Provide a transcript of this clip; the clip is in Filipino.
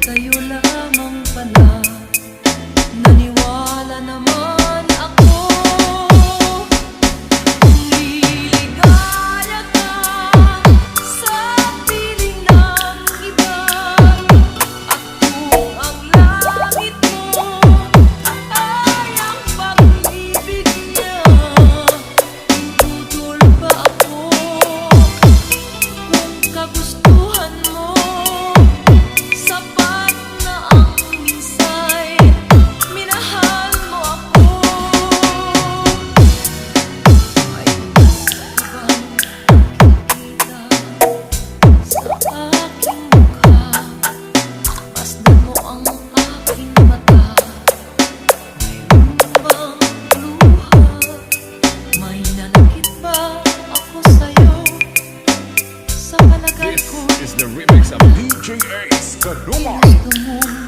sa'yo lamang pala. Naniwala naman ako kung liligaya ka sa piling ng iba. At kung ang langit mo ay ang pag-ibig niya, tutol ba ako kung kagustuhan mo? Sapat na ang minsay minahal mo ako. May basta ka bang nakikita sa aking mukha? Masdan mo ang aking mata. Mayroon bang luha? May nanakit ba ako sa'yo? Sa palagay This ko is the remix of DJ Ace Kaduma. gusto mong